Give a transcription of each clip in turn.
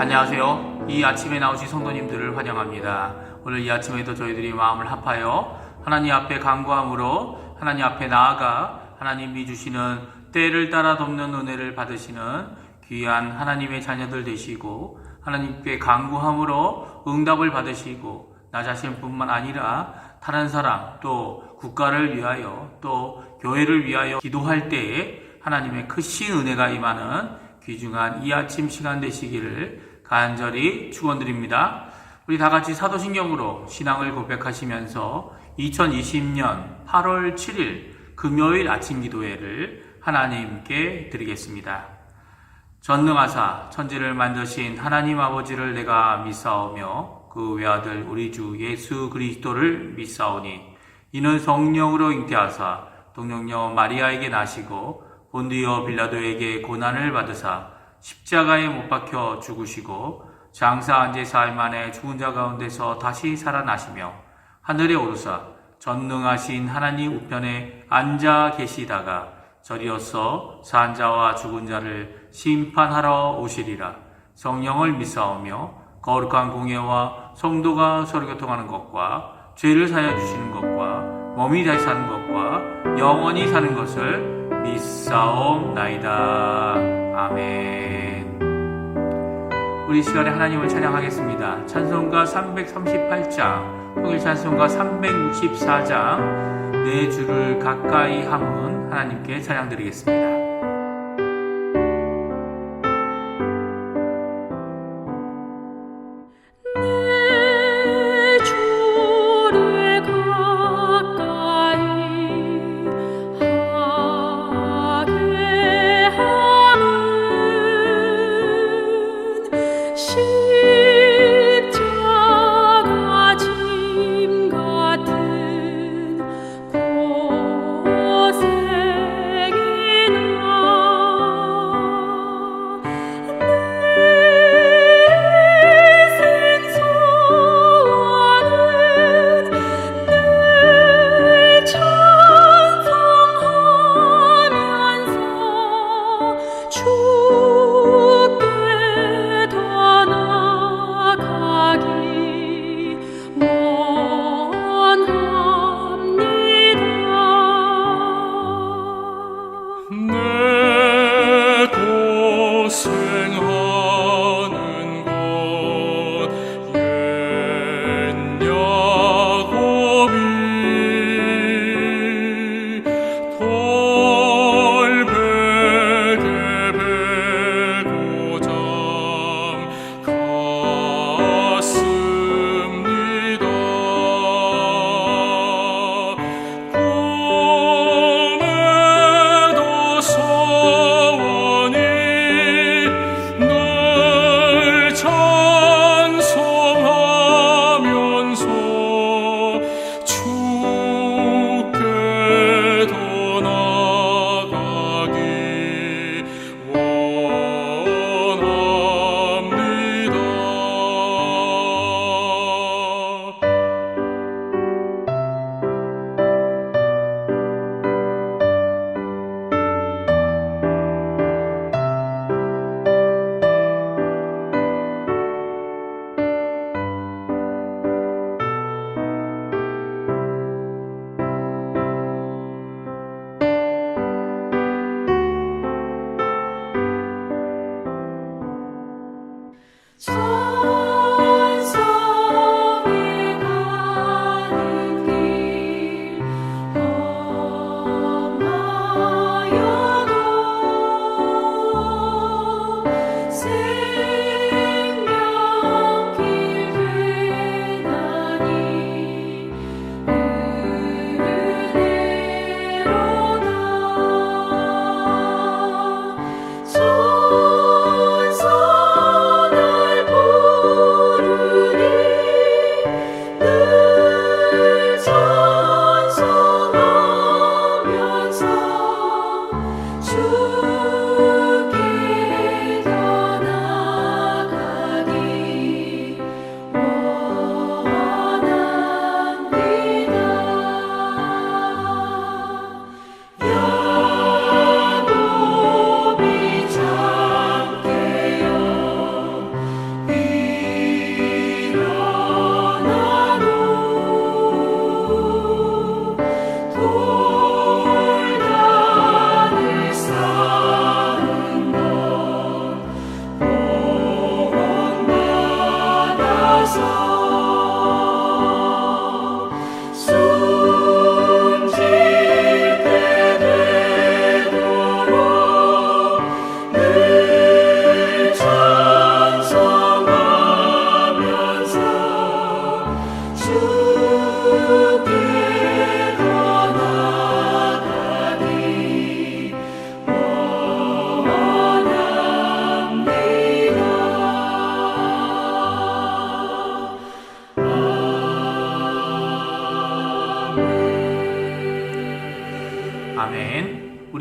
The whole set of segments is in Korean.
안녕하세요. 이 아침에 나오신 성도님들을 환영합니다. 오늘 이 아침에도 저희들이 마음을 합하여 하나님 앞에 간구함으로 하나님 앞에 나아가 하나님이 주시는 때를 따라 돕는 은혜를 받으시는 귀한 하나님의 자녀들 되시고, 하나님께 간구함으로 응답을 받으시고, 나 자신뿐만 아니라 다른 사람 또 국가를 위하여 또 교회를 위하여 기도할 때에 하나님의 크신 은혜가 임하는 귀중한 이 아침 시간 되시기를 간절히 축원드립니다. 우리 다 같이 사도신경으로 신앙을 고백하시면서 2020년 8월 7일 금요일 아침 기도회를 하나님께 드리겠습니다. 전능하사 천지를 만드신 하나님 아버지를 내가 믿사오며 그 외아들 우리 주 예수 그리스도를 믿사오니 이는 성령으로 잉태하사 동정녀 마리아에게 나시고 본디오 빌라도에게 고난을 받으사 십자가에 못 박혀 죽으시고 장사한 지 사흘 만에 죽은 자 가운데서 다시 살아나시며 하늘에 오르사 전능하신 하나님 우편에 앉아 계시다가 저리어서 산 자와 죽은 자를 심판하러 오시리라. 성령을 믿사오며 거룩한 공예와 성도가 서로 교통하는 것과 죄를 사하여 주시는 것과 몸이 다시 사는 것과 영원히 사는 것을 믿사옵나이다. 아멘. 우리 시간에 하나님을 찬양하겠습니다. 찬송가 338장, 통일 찬송가 364장, 내 주를 가까이 함은 하나님께 찬양드리겠습니다. 꿈에도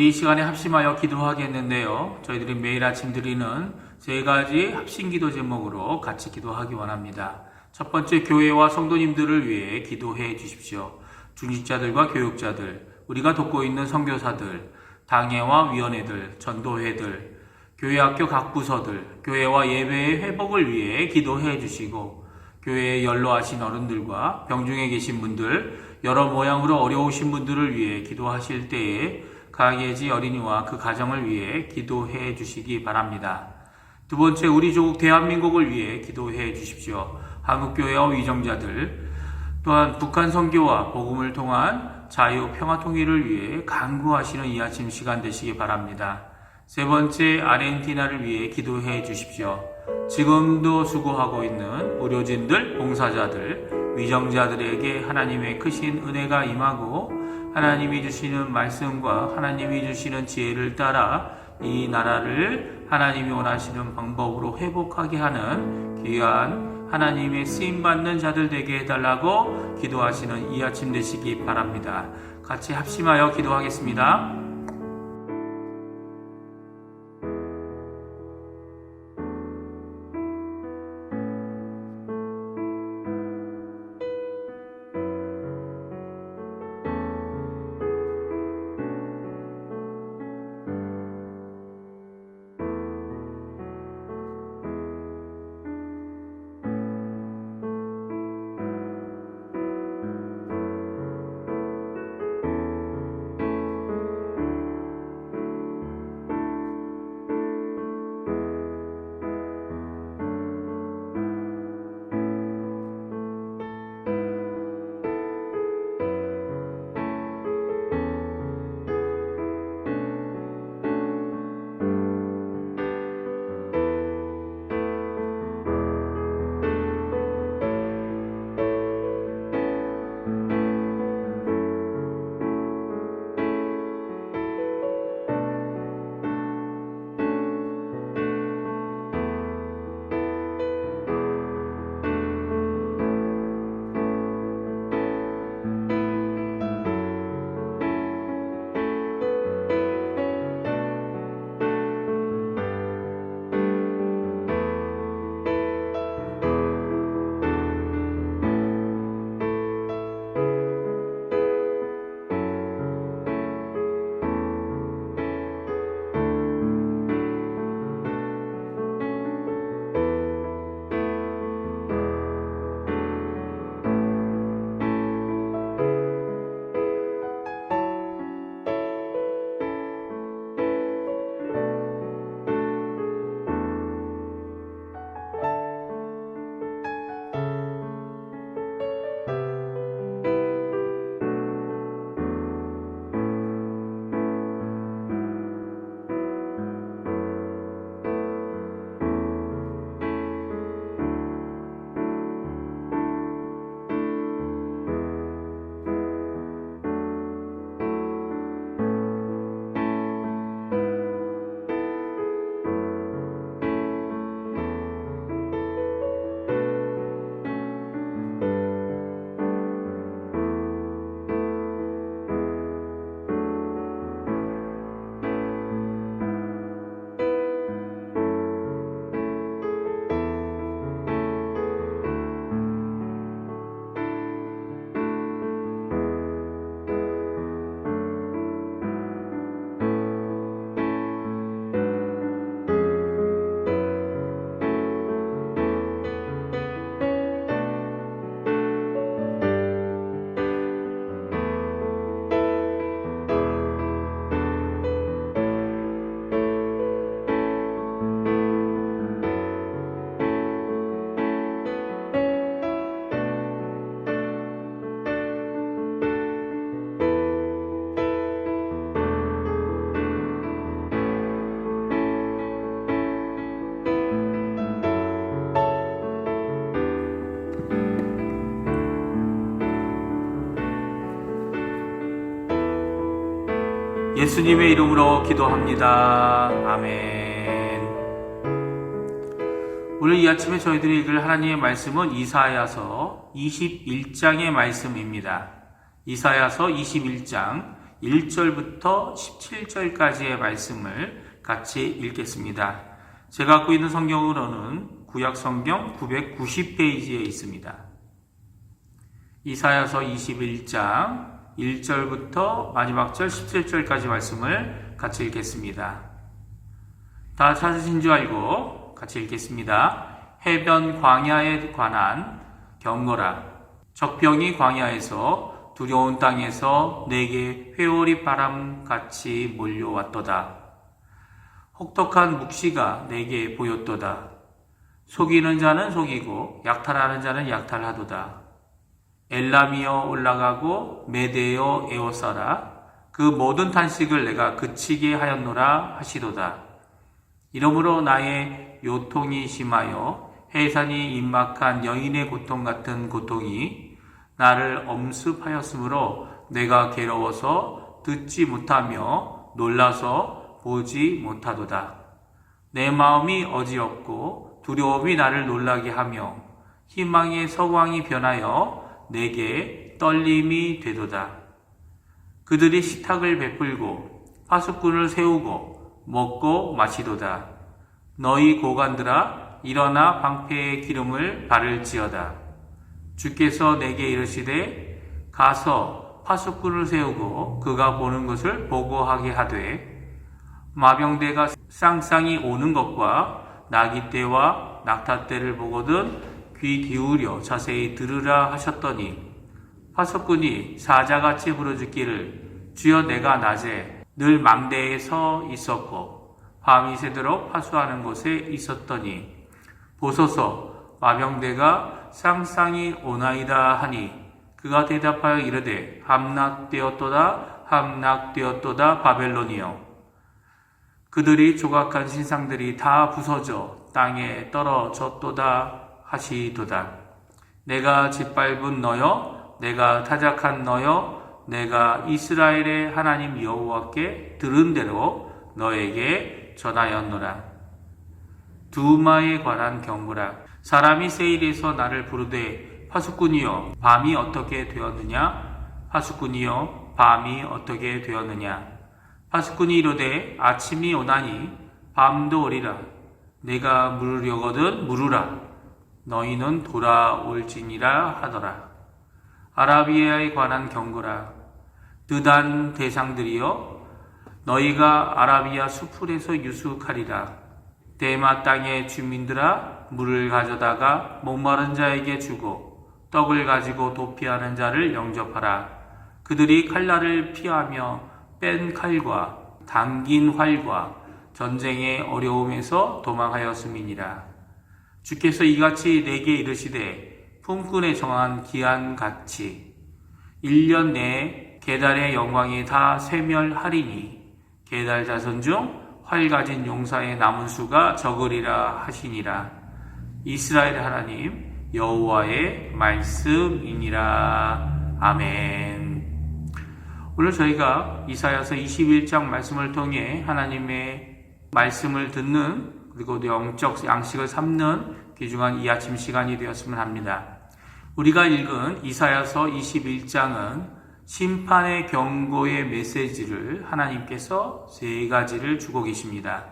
우리 이 시간에 합심하여 기도하겠는데요. 저희들이 매일 아침 드리는 3가지 합심기도 제목으로 같이 기도하기 원합니다. 첫 번째, 교회와 성도님들을 위해 기도해 주십시오. 중직자들과 교육자들, 우리가 돕고 있는 선교사들, 당회와 위원회들, 전도회들, 교회 학교 각 부서들, 교회와 예배의 회복을 위해 기도해 주시고, 교회에 연로하신 어른들과 병중에 계신 분들, 여러 모양으로 어려우신 분들을 위해 기도하실 때에 가예지 어린이와 그 가정을 위해 기도해 주시기 바랍니다. 두 번째, 우리 조국 대한민국을 위해 기도해 주십시오. 한국교회와 위정자들, 또한 북한 선교와 복음을 통한 자유, 평화, 통일을 위해 간구하시는 이 아침 시간 되시기 바랍니다. 세 번째, 아르헨티나를 위해 기도해 주십시오. 지금도 수고하고 있는 의료진들, 봉사자들, 위정자들에게 하나님의 크신 은혜가 임하고 하나님이 주시는 말씀과 하나님이 주시는 지혜를 따라 이 나라를 하나님이 원하시는 방법으로 회복하게 하는 귀한 하나님의 쓰임받는 자들 되게 해달라고 기도하시는 이 아침 되시기 바랍니다. 같이 합심하여 기도하겠습니다. 예수님의 이름으로 기도합니다. 아멘. 오늘 이 아침에 저희들이 읽을 하나님의 말씀은 이사야서 21장의 말씀입니다. 이사야서 21장 1절부터 17절까지의 말씀을 같이 읽겠습니다. 제가 갖고 있는 성경으로는 구약 성경 990페이지에 있습니다. 이사야서 21장 1절부터 마지막 절 17절까지 말씀을 같이 읽겠습니다. 다 찾으신 줄 알고 같이 읽겠습니다. 해변 광야에 관한 경고라. 적병이 광야에서 두려운 땅에서 내게 회오리 바람같이 몰려왔도다. 혹독한 묵시가 내게 보였도다. 속이는 자는 속이고 약탈하는 자는 약탈하도다. 엘람이여 올라가고 메대여 에워싸라. 그 모든 탄식을 내가 그치게 하였노라 하시도다. 이러므로 나의 요통이 심하여 해산이 임박한 여인의 고통 같은 고통이 나를 엄습하였으므로 내가 괴로워서 듣지 못하며 놀라서 보지 못하도다. 내 마음이 어지럽고 두려움이 나를 놀라게 하며 희망의 서광이 변하여 내게 떨림이 되도다. 그들이 식탁을 베풀고 파수꾼을 세우고 먹고 마시도다. 너희 고관들아 일어나 방패의 기름을 바를지어다. 주께서 내게 이르시되 가서 파수꾼을 세우고 그가 보는 것을 보고하게 하되 마병대가 쌍쌍이 오는 것과 나귀떼와 낙타떼를 보거든 귀 기울여 자세히 들으라 하셨더니 파수꾼이 사자같이 부르짖기를 주여 내가 낮에 늘 망대에 서 있었고 밤이 새도록 파수하는 곳에 있었더니 보소서 마병대가 쌍쌍이 오나이다 하니 그가 대답하여 이르되 함락되었도다 함락되었도다 바벨론이여. 그들이 조각한 신상들이 다 부서져 땅에 떨어졌도다 하시도다. 내가 짓밟은 너여 내가 타작한 너여 내가 이스라엘의 하나님 여호와께 들은 대로 너에게 전하였노라. 두마에 관한 경고라. 사람이 세일에서 나를 부르되 파수꾼이여 밤이 어떻게 되었느냐 파수꾼이여 밤이 어떻게 되었느냐. 파수꾼이 이르되 아침이 오나니 밤도 오리라. 내가 물으려거든 물으라. 너희는 돌아올지니라 하더라. 아라비아에 관한 경고라. 드단 대상들이여 너희가 아라비아 수풀에서 유숙하리라. 대마 땅의 주민들아 물을 가져다가 목마른 자에게 주고 떡을 가지고 도피하는 자를 영접하라. 그들이 칼날을 피하며 뺀 칼과 당긴 활과 전쟁의 어려움에서 도망하였음이니라. 주께서 이같이 내게 이르시되 품꾼에 정한 기한같이 1년 내에 게달의 영광이 다 쇠멸하리니 게달 자손 중 활 가진 용사의 남은 수가 적으리라 하시니라. 이스라엘 하나님 여호와의 말씀이니라. 아멘. 오늘 저희가 이사야서 21장 말씀을 통해 하나님의 말씀을 듣는 그리고 영적 양식을 삼는 귀중한 이 아침 시간이 되었으면 합니다. 우리가 읽은 이사야서 21장은 심판의 경고의 메시지를 하나님께서 세 가지를 주고 계십니다.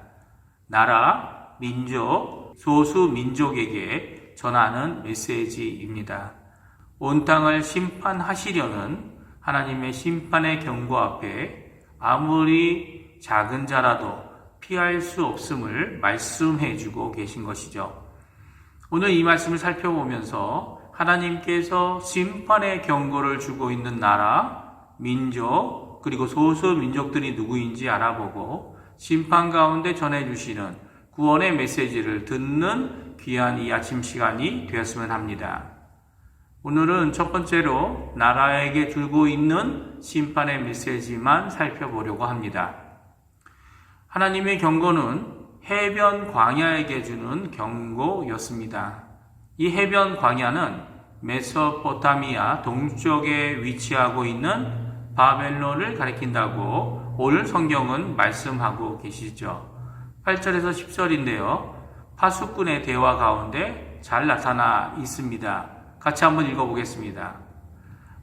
나라, 민족, 소수 민족에게 전하는 메시지입니다. 온 땅을 심판하시려는 하나님의 심판의 경고 앞에 아무리 작은 자라도 피할 수 없음을 말씀해 주고 계신 것이죠. 오늘 이 말씀을 살펴보면서 하나님께서 심판의 경고를 주고 있는 나라, 민족, 그리고 소수 민족들이 누구인지 알아보고 심판 가운데 전해주시는 구원의 메시지를 듣는 귀한 이 아침 시간이 되었으면 합니다. 오늘은 첫 번째로 나라에게 주고 있는 심판의 메시지만 살펴보려고 합니다. 하나님의 경고는 해변 광야에게 주는 경고였습니다. 이 해변 광야는 메소포타미아 동쪽에 위치하고 있는 바벨론을 가리킨다고 오늘 성경은 말씀하고 계시죠. 8절에서 10절인데요. 파수꾼의 대화 가운데 잘 나타나 있습니다. 같이 한번 읽어보겠습니다.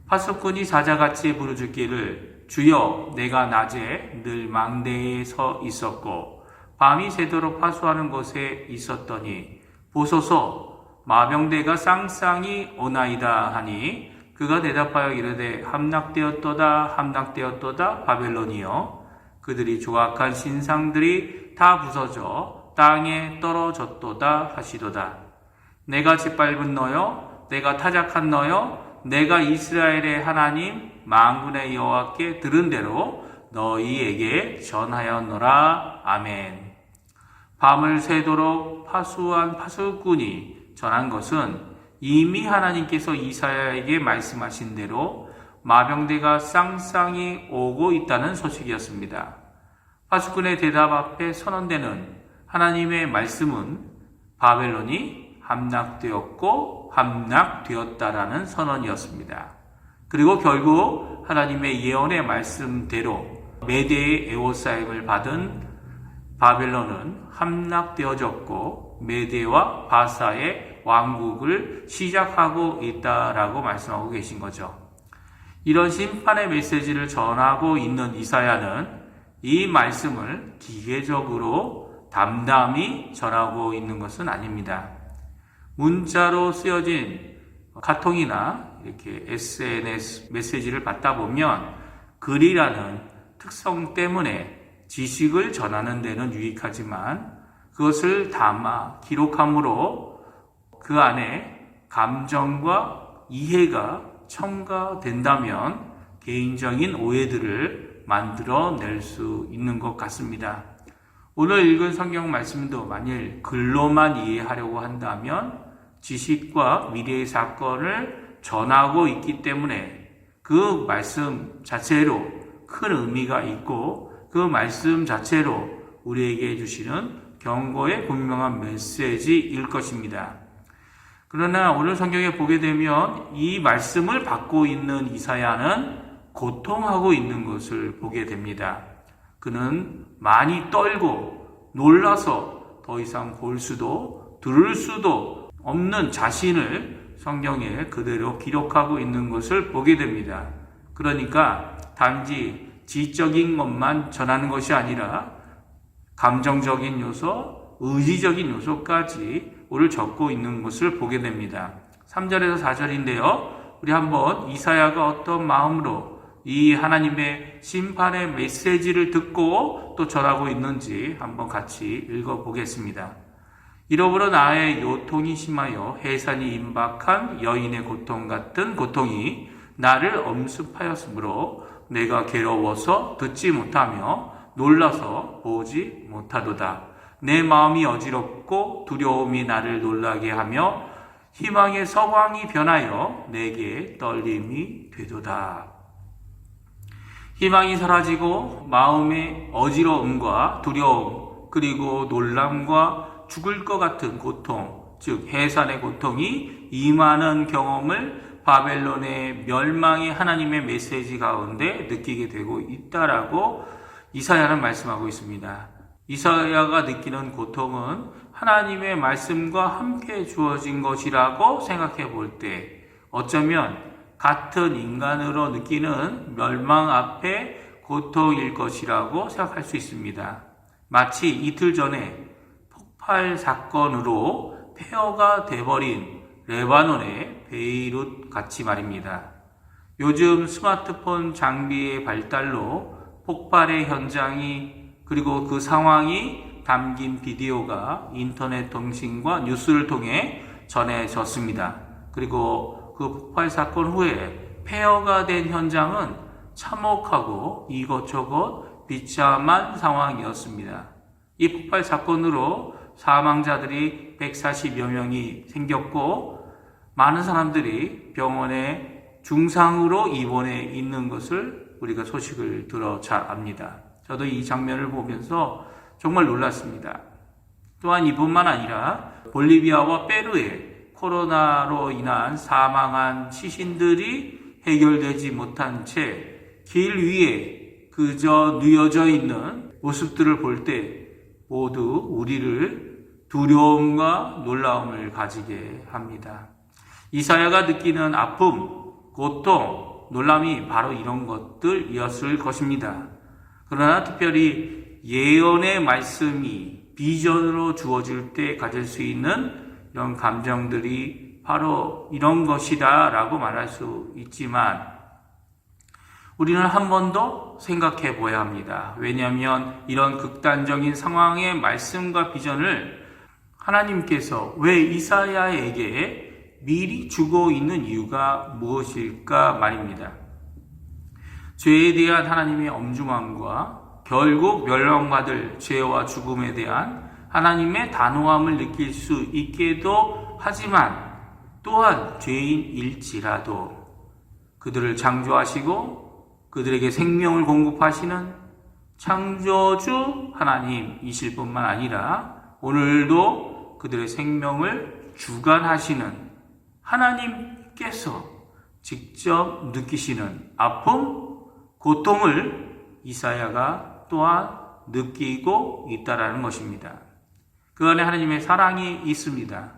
파수꾼이 사자같이 부르짖기를 주여 내가 낮에 늘 망대에 서 있었고 밤이 새도록 파수하는 곳에 있었더니 보소서 마병대가 쌍쌍이 오나이다 하니 그가 대답하여 이르되 함락되었도다 함락되었도다 바벨론이여 그들이 조각한 신상들이 다 부서져 땅에 떨어졌도다 하시도다. 내가 짓밟은 너여 내가 타작한 너여 내가 이스라엘의 하나님 만군의 여호와께 들은 대로 너희에게 전하였노라. 아멘. 밤을 새도록 파수한 파수꾼이 전한 것은 이미 하나님께서 이사야에게 말씀하신 대로 마병대가 쌍쌍이 오고 있다는 소식이었습니다. 파수꾼의 대답 앞에 선언되는 하나님의 말씀은 바벨론이 함락되었고 함락되었다라는 선언이었습니다. 그리고 결국 하나님의 예언의 말씀대로 메대의 애호사임을 받은 바벨론은 함락되어졌고 메대와 바사의 왕국을 시작하고 있다라고 말씀하고 계신 거죠. 이런 심판의 메시지를 전하고 있는 이사야는 이 말씀을 기계적으로 담담히 전하고 있는 것은 아닙니다. 문자로 쓰여진 카톡이나 이렇게 SNS 메시지를 받다 보면 글이라는 특성 때문에 지식을 전하는 데는 유익하지만 그것을 담아 기록함으로 그 안에 감정과 이해가 첨가된다면 개인적인 오해들을 만들어낼 수 있는 것 같습니다. 오늘 읽은 성경 말씀도 만일 글로만 이해하려고 한다면 지식과 미래의 사건을 전하고 있기 때문에 그 말씀 자체로 큰 의미가 있고 그 말씀 자체로 우리에게 주시는 경고의 분명한 메시지일 것입니다. 그러나 오늘 성경에 보게 되면 이 말씀을 받고 있는 이사야는 고통하고 있는 것을 보게 됩니다. 그는 많이 떨고 놀라서 더 이상 볼 수도 들을 수도 없는 자신을 성경에 그대로 기록하고 있는 것을 보게 됩니다. 그러니까 단지 지적인 것만 전하는 것이 아니라 감정적인 요소, 의지적인 요소까지 오늘 적고 있는 것을 보게 됩니다. 3절에서 4절인데요. 우리 한번 이사야가 어떤 마음으로 이 하나님의 심판의 메시지를 듣고 또 전하고 있는지 한번 같이 읽어보겠습니다. 이러므로 나의 요통이 심하여 해산이 임박한 여인의 고통 같은 고통이 나를 엄습하였으므로 내가 괴로워서 듣지 못하며 놀라서 보지 못하도다. 내 마음이 어지럽고 두려움이 나를 놀라게 하며 희망의 서광이 변하여 내게 떨림이 되도다. 희망이 사라지고 마음의 어지러움과 두려움 그리고 놀람과 죽을 것 같은 고통, 즉 해산의 고통이 임하는 경험을 바벨론의 멸망의 하나님의 메시지 가운데 느끼게 되고 있다라고 이사야는 말씀하고 있습니다. 이사야가 느끼는 고통은 하나님의 말씀과 함께 주어진 것이라고 생각해 볼 때 어쩌면 같은 인간으로 느끼는 멸망 앞에 고통일 것이라고 생각할 수 있습니다. 마치 이틀 전에 폭발 사건으로 폐허가 돼버린 레바논의 베이룻 같이 말입니다. 요즘 스마트폰 장비의 발달로 폭발의 현장이 그리고 그 상황이 담긴 비디오가 인터넷 통신과 뉴스를 통해 전해졌습니다. 그리고 그 폭발 사건 후에 폐허가 된 현장은 참혹하고 이것저것 비참한 상황이었습니다. 이 폭발 사건으로 사망자들이 140여 명이 생겼고 많은 사람들이 병원에 중상으로 입원해 있는 것을 우리가 소식을 들어 잘 압니다. 저도 이 장면을 보면서 정말 놀랐습니다. 또한 이뿐만 아니라 볼리비아와 페루에 코로나로 인한 사망한 시신들이 해결되지 못한 채 길 위에 그저 누워져 있는 모습들을 볼 때 모두 우리를 두려움과 놀라움을 가지게 합니다. 이사야가 느끼는 아픔, 고통, 놀람이 바로 이런 것들이었을 것입니다. 그러나 특별히 예언의 말씀이 비전으로 주어질 때 가질 수 있는 이런 감정들이 바로 이런 것이다 라고 말할 수 있지만 우리는 한 번 더 생각해 보아야 합니다. 왜냐하면 이런 극단적인 상황의 말씀과 비전을 하나님께서 왜 이사야에게 미리 주고 있는 이유가 무엇일까 말입니다. 죄에 대한 하나님의 엄중함과 결국 멸망받을 죄와 죽음에 대한 하나님의 단호함을 느낄 수 있게도 하지만 또한 죄인일지라도 그들을 창조하시고 그들에게 생명을 공급하시는 창조주 하나님이실 뿐만 아니라 오늘도 그들의 생명을 주관하시는 하나님께서 직접 느끼시는 아픔, 고통을 이사야가 또한 느끼고 있다라는 것입니다. 그 안에 하나님의 사랑이 있습니다.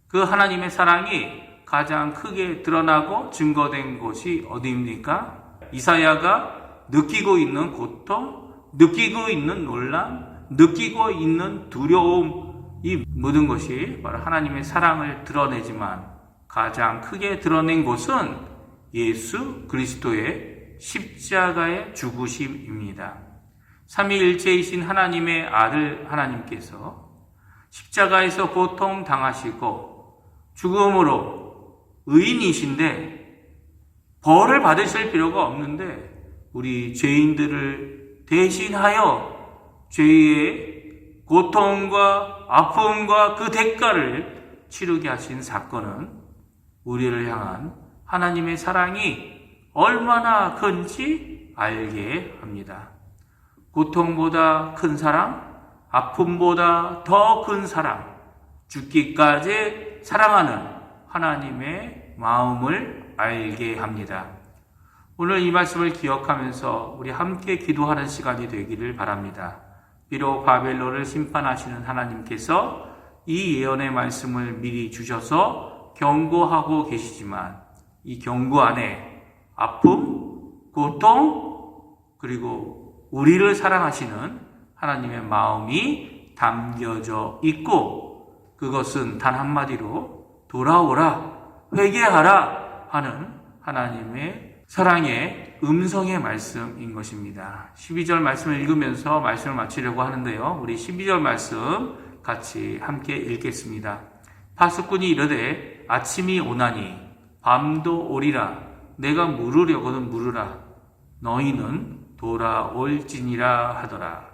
그 하나님의 사랑이 가장 크게 드러나고 증거된 곳이 어디입니까? 이사야가 느끼고 있는 고통, 느끼고 있는 놀람, 느끼고 있는 두려움, 이 모든 것이 바로 하나님의 사랑을 드러내지만 가장 크게 드러낸 곳은 예수 그리스도의 십자가의 죽으심입니다. 삼위일체이신 하나님의 아들 하나님께서 십자가에서 고통당하시고 죽음으로 의인이신데 벌을 받으실 필요가 없는데 우리 죄인들을 대신하여 죄의 고통과 아픔과 그 대가를 치르게 하신 사건은 우리를 향한 하나님의 사랑이 얼마나 큰지 알게 합니다. 고통보다 큰 사랑, 아픔보다 더 큰 사랑, 죽기까지 사랑하는 하나님의 마음을 알게 합니다. 오늘 이 말씀을 기억하면서 우리 함께 기도하는 시간이 되기를 바랍니다. 비록 바벨론을 심판하시는 하나님께서 이 예언의 말씀을 미리 주셔서 경고하고 계시지만 이 경고 안에 아픔, 고통, 그리고 우리를 사랑하시는 하나님의 마음이 담겨져 있고 그것은 단 한마디로 돌아오라, 회개하라 하는 하나님의 사랑의 음성의 말씀인 것입니다. 12절 말씀을 읽으면서 말씀을 마치려고 하는데요. 우리 12절 말씀 같이 함께 읽겠습니다. 파수꾼이 이르되 아침이 오나니 밤도 오리라. 내가 물으려거든 물으라. 너희는 돌아올지니라 하더라.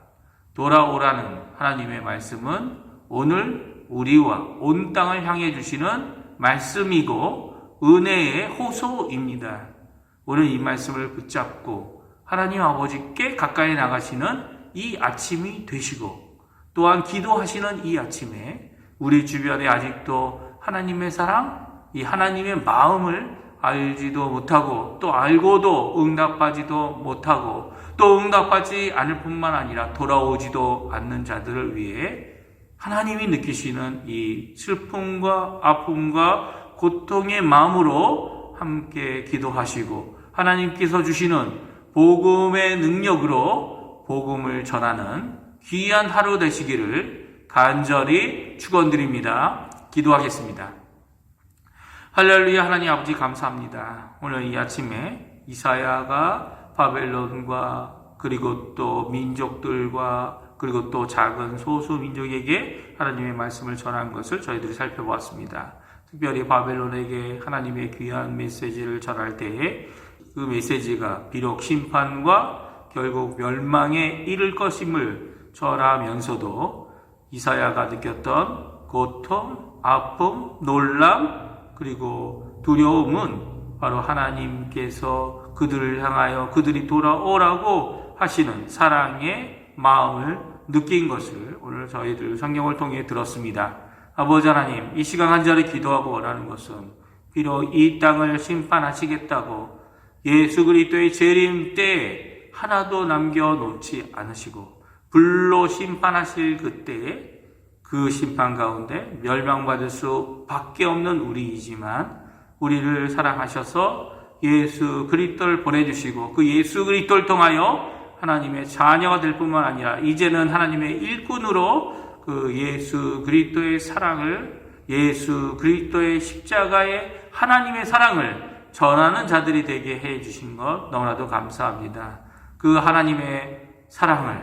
돌아오라는 하나님의 말씀은 오늘 우리와 온 땅을 향해 주시는 말씀이고 은혜의 호소입니다. 오늘 이 말씀을 붙잡고 하나님 아버지께 가까이 나가시는 이 아침이 되시고 또한 기도하시는 이 아침에 우리 주변에 아직도 하나님의 사랑, 이 하나님의 마음을 알지도 못하고 또 알고도 응답하지도 못하고 또 응답하지 않을 뿐만 아니라 돌아오지도 않는 자들을 위해 하나님이 느끼시는 이 슬픔과 아픔과 고통의 마음으로 함께 기도하시고 하나님께서 주시는 복음의 능력으로 복음을 전하는 귀한 하루 되시기를 간절히 축원드립니다. 기도하겠습니다. 할렐루야. 하나님 아버지 감사합니다. 오늘 이 아침에 이사야가 바벨론과 그리고 또 민족들과 그리고 또 작은 소수 민족에게 하나님의 말씀을 전한 것을 저희들이 살펴보았습니다. 특별히 바벨론에게 하나님의 귀한 메시지를 전할 때에 그 메시지가 비록 심판과 결국 멸망에 이를 것임을 전하면서도 이사야가 느꼈던 고통, 아픔, 놀람 그리고 두려움은 바로 하나님께서 그들을 향하여 그들이 돌아오라고 하시는 사랑의 마음을 느낀 것을 오늘 저희들 성경을 통해 들었습니다. 아버지 하나님, 이 시간 간절히 기도하고 원하는 것은 비록 이 땅을 심판하시겠다고 예수 그리스도의 재림 때에 하나도 남겨놓지 않으시고 불로 심판하실 그때에 그 심판 가운데 멸망받을 수밖에 없는 우리이지만 우리를 사랑하셔서 예수 그리스도를 보내주시고 그 예수 그리스도를 통하여 하나님의 자녀가 될 뿐만 아니라 이제는 하나님의 일꾼으로 그 예수 그리스도의 사랑을, 예수 그리스도의 십자가의 하나님의 사랑을 전하는 자들이 되게 해 주신 것 너무나도 감사합니다. 그 하나님의 사랑을,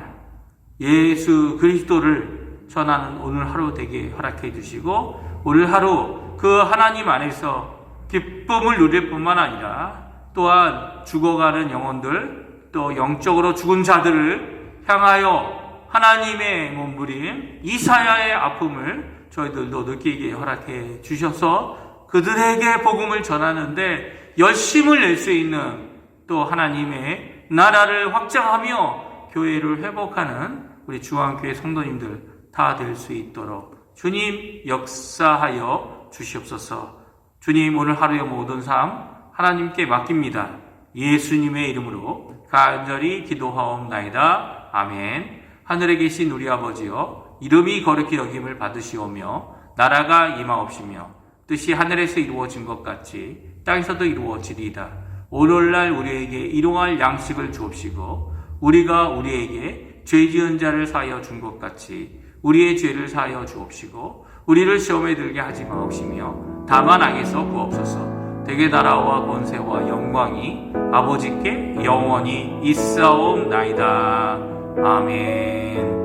예수 그리스도를 전하는 오늘 하루 되게 허락해 주시고 오늘 하루 그 하나님 안에서 기쁨을 누릴 뿐만 아니라 또한 죽어가는 영혼들, 또 영적으로 죽은 자들을 향하여 하나님의 몸부림 이사야의 아픔을 저희들도 느끼게 허락해 주셔서 그들에게 복음을 전하는데 열심을 낼 수 있는 또 하나님의 나라를 확장하며 교회를 회복하는 우리 중앙교회 성도님들 다 될 수 있도록 주님 역사하여 주시옵소서. 주님 오늘 하루의 모든 삶 하나님께 맡깁니다. 예수님의 이름으로 간절히 기도하옵나이다. 아멘. 하늘에 계신 우리 아버지여, 이름이 거룩히 여김을 받으시오며 나라가 임하옵시며 뜻이 하늘에서 이루어진 것 같이 땅에서도 이루어지리이다. 오늘날 우리에게 일용할 양식을 주옵시고 우리가 우리에게 죄 지은 자를 사하여 준 것 같이 우리의 죄를 사하여 주옵시고 우리를 시험에 들게 하지 마옵시며 다만 악에서 구옵소서. 대개 나라와 권세와 영광이 아버지께 영원히 있사옵나이다. 아멘.